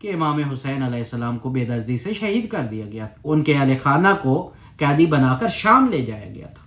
کہ امام حسین علیہ السلام کو بے دردی سے شہید کر دیا گیا تھا، ان کے اہل خانہ کو قیدی بنا کر شام لے جایا گیا تھا۔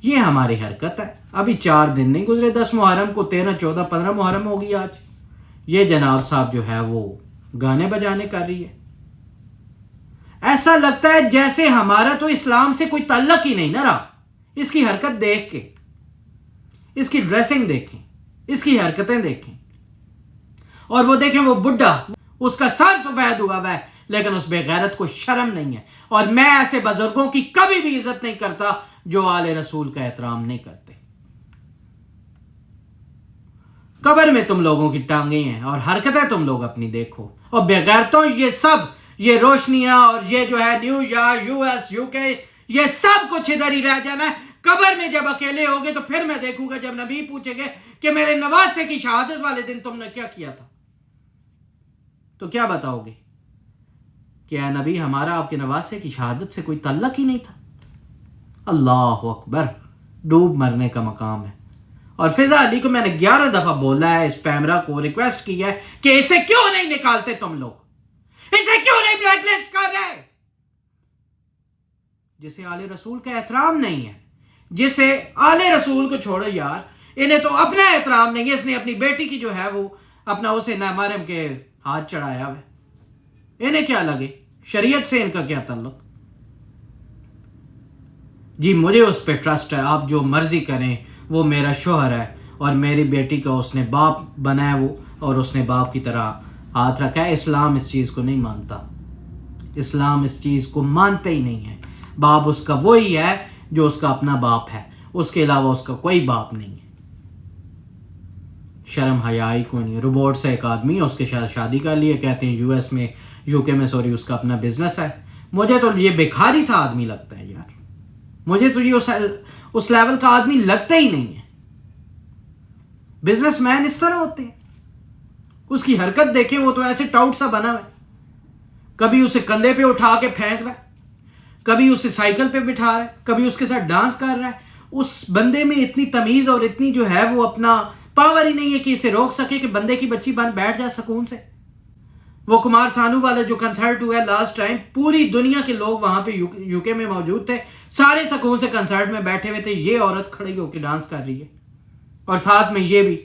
یہ ہماری حرکت ہے۔ ابھی 4 دن نہیں گزرے 10 محرم کو، 13، 14، 15 محرم ہوگی آج، یہ جناب صاحب جو ہے وہ گانے بجانے کر رہی ہے۔ ایسا لگتا ہے جیسے ہمارا تو اسلام سے کوئی تعلق ہی نہیں نہ رہا۔ اس کی حرکت دیکھ کے، اس کی ڈریسنگ دیکھیں، اس کی حرکتیں دیکھیں، اور وہ دیکھیں وہ بڈھا، اس کا سر سفید ہوا ہے، لیکن اس بے غیرت کو شرم نہیں ہے۔ اور میں ایسے بزرگوں کی کبھی بھی عزت نہیں کرتا جو آل رسول کا احترام نہیں کرتے۔ قبر میں تم لوگوں کی ٹانگیں ہیں اور حرکتیں تم لوگ اپنی دیکھو، اور بے غیرتوں یہ روشنیاں اور یہ جو ہے new York, U S, you کے، یہ سب کچھ ادھر ہی رہ جانا ہے۔ قبر میں جب اکیلے ہوگے تو پھر میں دیکھوں گا، جب نبی پوچھیں گے کہ میرے نواسے کی شہادت والے دن تم نے کیا کیا تھا، تو کیا بتاؤ گے کہ اے نبی ہمارا آپ کے نواسے کی شہادت سے کوئی تعلق ہی نہیں تھا۔ اللہ اکبر، ڈوب مرنے کا مقام ہے۔ اور فضا علی کو میں نے 11 دفعہ بولا ہے، اس پیمرا کو ریکویسٹ کی ہے کہ اسے کیوں نہیں نکالتے تم لوگ، اسے کیوں نہیں بلیک لسٹ کر رہے؟ جسے آل رسول کا احترام نہیں ہے، جسے آل رسول کو چھوڑو یار، انہیں تو اپنا احترام نہیں ہے۔ اس نے اپنی بیٹی کی جو ہے وہ اپنا اسے نامحرم کے ہاتھ چڑھایا ہے، انہیں کیا لگے؟ شریعت سے ان کا کیا تعلق؟ جی مجھے اس پہ ٹرسٹ ہے، آپ جو مرضی کریں، وہ میرا شوہر ہے اور میری بیٹی کا اس نے باپ بنایا وہ، اور اس نے باپ کی طرح ہاتھ رکھا ہے۔ اسلام اس چیز کو نہیں مانتا، اسلام اس چیز کو مانتے ہی نہیں ہے۔ باپ اس کا وہی ہے جو اس کا اپنا باپ ہے، اس کے علاوہ اس کا کوئی باپ نہیں ہے۔ شرم حیائی کو نہیں۔ روبوٹ سے ایک آدمی اس کے ساتھ شادی کر لی ہے، کہتے ہیں US میں، UK میں سوری، اس کا اپنا بزنس ہے۔ مجھے تو یہ بھکاری سا آدمی لگتا ہے یار، مجھے تو یہ اس لیول کا آدمی لگتا ہی نہیں ہے۔ بزنس مین اس طرح ہوتے ہیں، اس کی حرکت دیکھیں، وہ تو ایسے ٹاؤٹ سا بنا ہوا ہے، کبھی اسے کندھے پہ اٹھا کے پھینک رہا ہے، کبھی اسے سائیکل پہ بٹھا رہا ہے، کبھی اس کے ساتھ ڈانس کر رہا ہے۔ اس بندے میں اتنی تمیز اور اتنی جو ہے وہ اپنا پاور ہی نہیں ہے کہ اسے روک سکے کہ بندے کی بچی بن بیٹھ جائے سکون سے۔ وہ کمار سانو والا جو کنسرٹ ہوا ہے لاسٹ ٹائم، پوری دنیا کے لوگ وہاں پہ UK میں موجود تھے، سارے سکون سے کنسرٹ میں بیٹھے ہوئے تھے، یہ عورت کھڑی ہو کے ڈانس کر رہی ہے، اور ساتھ میں یہ بھی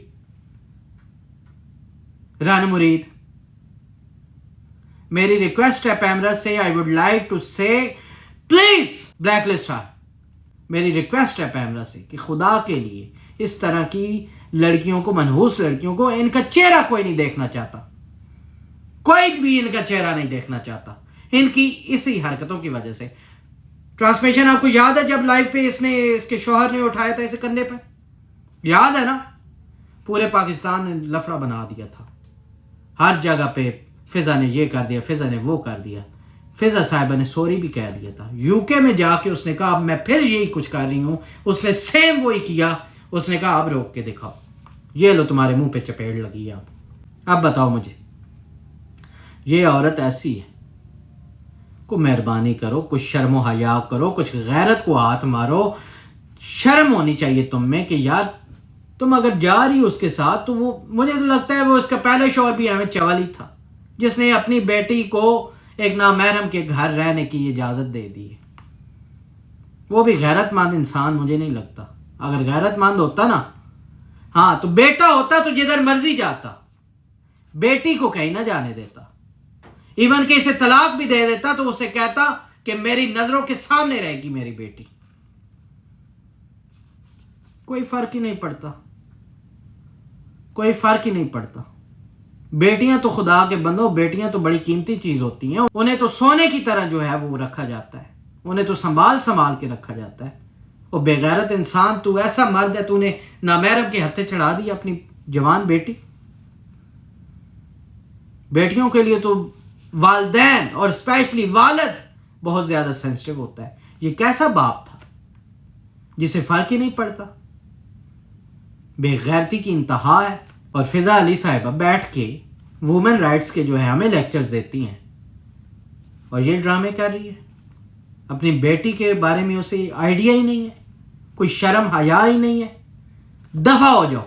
رن مرید۔ میری ریکویسٹ ہے پیمرا سے، آئی ووڈ لائک ٹو سے پلیز بلیک لسٹ ہے۔ میری ریکویسٹ ہے پیمرا سے کہ خدا کے لیے اس طرح کی لڑکیوں کو، منحوس لڑکیوں کو، ان کا چہرہ کوئی نہیں دیکھنا چاہتا، کوئی بھی ان کا چہرہ نہیں دیکھنا چاہتا، ان کی اسی حرکتوں کی وجہ سے۔ ٹرانسمیشن آپ کو یاد ہے جب لائیو پہ اس کے شوہر نے اٹھایا تھا اسے کندھے پہ، یاد ہے نا؟ پورے پاکستان نے لفڑا بنا دیا تھا، ہر جگہ پہ فضا نے یہ کر دیا، فضا نے وہ کر دیا۔ فضا صاحبہ نے سوری بھی کہہ دیا تھا، UK میں جا کے اس نے کہا اب میں پھر یہی کچھ کر رہی ہوں، اس نے سیم وہی کیا، اس نے کہا اب روک کے دکھاؤ، یہ لو تمہارے منہ پہ چپیڑ لگی ہے۔ اب بتاؤ مجھے، یہ عورت ایسی ہے، کو مہربانی کرو، کچھ شرم و حیا کرو، کچھ غیرت کو ہاتھ مارو، شرم ہونی چاہیے تم میں کہ یار تم اگر جا رہی ہو اس کے ساتھ تو وہ، مجھے تو لگتا ہے وہ اس کا پہلا شوہر بھی احمد چوال ہی تھا جس نے اپنی بیٹی کو ایک نامحرم کے گھر رہنے کی اجازت دے دی ہے۔ وہ بھی غیرت مند انسان مجھے نہیں لگتا۔ اگر غیرت مند ہوتا نا، ہاں تو بیٹا ہوتا تو جدھر مرضی جاتا، بیٹی کو کہیں نہ جانے دیتا، ایون کہ اسے طلاق بھی دے دیتا تو اسے کہتا کہ میری نظروں کے سامنے رہے گی میری بیٹی، کوئی فرق ہی نہیں پڑتا، کوئی فرق ہی نہیں پڑتا۔ بیٹیاں تو خدا کے بندو، بیٹیاں تو بڑی قیمتی چیز ہوتی ہیں، انہیں تو سونے کی طرح جو ہے وہ رکھا جاتا ہے، انہیں تو سنبھال کے رکھا جاتا ہے۔ اور بے غیرت انسان، تو ایسا مرد ہے، تو نے نامحرم کے ہتھے چڑھا دی اپنی جوان بیٹی۔ بیٹیوں کے لیے تو والدین اور اسپیشلی والد بہت زیادہ سینسٹیو ہوتا ہے۔ یہ کیسا باپ تھا جسے فرق ہی نہیں پڑتا؟ بے غیرتی کی انتہا ہے۔ اور فضا علی صاحبہ بیٹھ کے وومن رائٹس کے جو ہے ہمیں لیکچرز دیتی ہیں، اور یہ ڈرامے کر رہی ہے۔ اپنی بیٹی کے بارے میں اسے آئیڈیا ہی نہیں ہے، کوئی شرم حیا ہی نہیں ہے۔ دفع ہو جاؤ۔